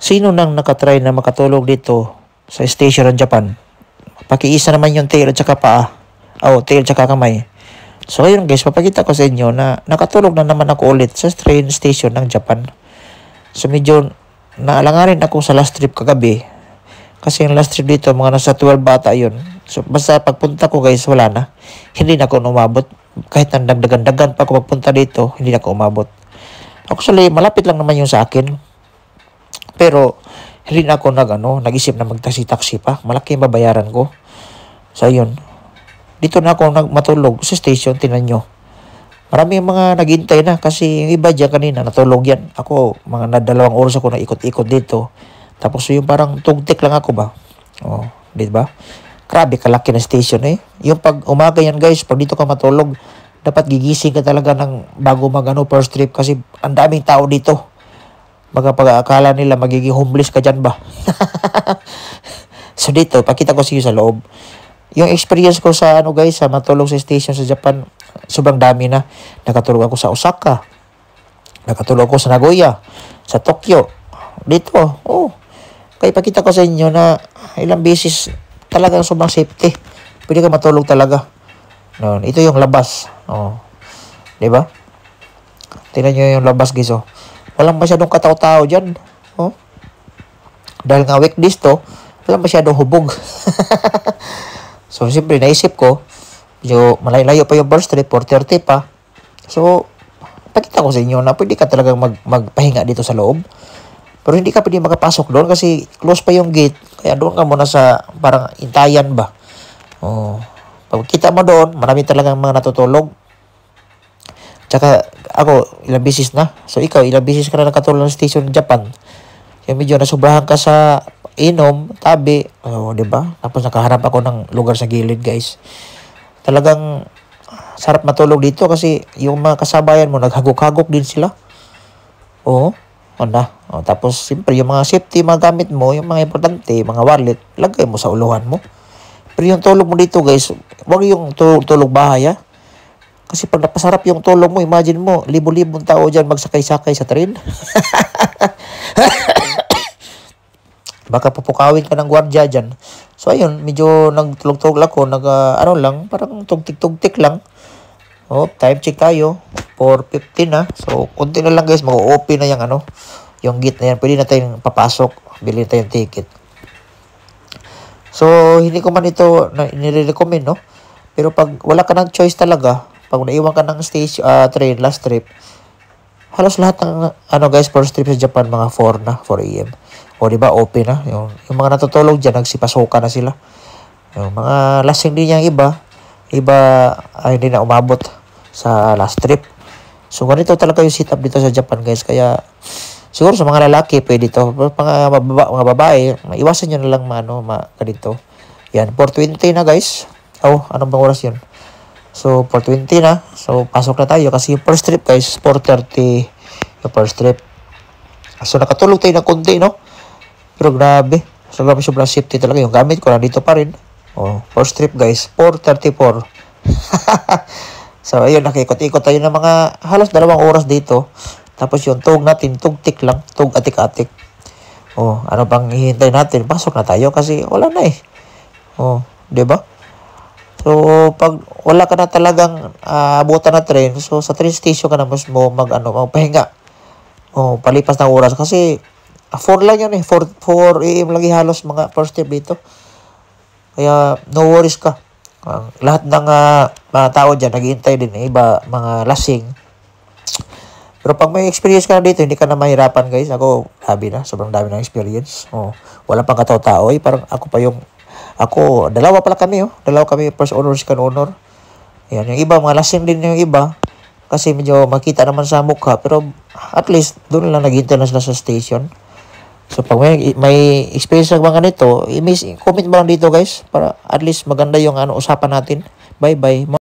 Sino nang nakatry na makatulog dito sa station ng Japan? Pakiisa naman yung tail at saka paa. Tail at saka kamay. So ayun guys, papakita ko sa inyo na nakatulog na naman ako ulit sa train station ng Japan. So medyo naalangarin ako sa last trip kagabi. Kasi yung last trip dito, mga nasa 12 bata yun. So basta pagpunta ko guys, wala na. Hindi na ako umabot. Kahit nang dagdagan-dagan pa ako magpunta dito, hindi na ako umabot. Actually, malapit lang naman yung sa akin. Pero hindi na ako nag-isip na magtaksi-taksi pa. Malaki yung babayaran ko. So ayun. Dito na ako matulog sa station, tinan nyo. Marami yung mga naghintay na kasi yung iba dyan kanina natulog yan. Ako, mga 2 oras ako na ikot-ikot dito. Tapos yung parang tugtik lang ako ba? Di ba? Grabe kalaki na station eh. Yung pag umaga yan guys, pag dito ka matulog, dapat gigising ka talaga ng bago first trip kasi ang daming tao dito. Baka pag-aakala nila magiging homeless ka dyan ba? So dito, pakita ko sa iyo sa loob. Yung experience ko sa guys, sa matulog sa station sa Japan, sobrang dami na. Nakatulog ako sa Osaka. Nakatulog ako sa Nagoya, sa Tokyo. Dito, kaya pakita ko sa inyo na ilang beses talagang sobrang safety. Pwede ka matulog talaga. Ito yung labas. Di ba? Tingnan nyo yung labas guys. Walang masyadong katao-tao dyan. Dahil nga weekdays to, walang masyadong hubog. So, siyempre, naisip ko, medyo malayo pa yung first trip, 4:30 pa. So, pakita ko sa inyo na pwede ka talagang magpahinga dito sa loob. Pero hindi ka pwede makapasok doon kasi close pa yung gate. Kaya doon ka muna sa parang intayan ba. Pag kita mo doon, marami talagang mga natutulog. Tsaka ako, ilang beses na. So ikaw, ilang beses ka na nakatulog ng station ng Japan. Kaya medyo nasubrahan ka sa inom, tabi. Diba? Tapos nakaharap ako ng lugar sa gilid guys. Talagang sarap matulog dito kasi yung mga kasabayan mo, naghagok-hagok din sila. Tapos siyempre yung mga safety, mga gamit mo, yung mga importante, mga wallet, lagay mo sa uluhan mo. Pero yung tulog mo dito guys, wag yung tulog bahay Kasi pag napasarap yung tulog mo, imagine mo, libo-libong tao dyan magsakay-sakay sa train. Baka pupukawin ka ng gwardiya dyan. So ayun, medyo nagtulog-tulog ako, parang tugtik-tugtik lang. Time check tayo, 4:15 na. So konti na lang guys, mag-open na yung gate na yan. Pwede na tayong papasok, bilhin tayong ticket. So hindi ko man ito nire-recommend, Pero pag wala ka ng choice talaga, pag naiwan ka ng train, last trip, halos lahat ng, guys, first trip sa Japan, mga 4 a.m. Diba, open na. Yung mga natutulog dyan, nagsipasuka na sila. Yung mga lasing din yung iba ay hindi na umabot sa last trip. So, ganito talaga yung setup dito sa Japan, guys. Kaya, siguro sa mga lalaki, pwede ito. Mga babae, iwasan nyo na lang ganito. Yan, 4:20 na, guys. Anong bang oras yun? So, 4:20 na. So, pasok na tayo kasi yung first trip guys, 4:30 yung first trip. So, nakatulog tayo ng konti, Pero grabe. So, grabe sobrang safety talaga. Yung gamit ko, nandito pa rin. First trip guys, 4:34. So, ayun, nakikot-ikot tayo ng mga halos 2 oras dito. Tapos yung tug natin, tugtik lang. Tug atik-atik. Ano bang hihintay natin? Pasok na tayo kasi wala na eh. Diba? So, pag wala ka na talagang abutan na train, so sa train station ka na magpahinga. Palipas ng oras. Kasi, 4 lang yun 4 a.m. lagi halos mga first trip dito. Kaya, no worries ka. Lahat ng mga tao dyan, naghihintay din. Iba, mga lasing. Pero pag may experience ka na dito, hindi ka na mahirapan guys. Ako, sobrang dami ng experience. Wala pang katao-tao. Parang ako, dalawa pala kami, Dalawa kami, first honor, second honor. Ayan, yung iba, mga lasing din yung iba. Kasi medyo makita naman sa mukha. Pero at least, doon lang naghihintay na sila sa station. So, pag may experience na mga ganito, comment mo lang dito guys. Para at least maganda yung usapan natin. Bye-bye.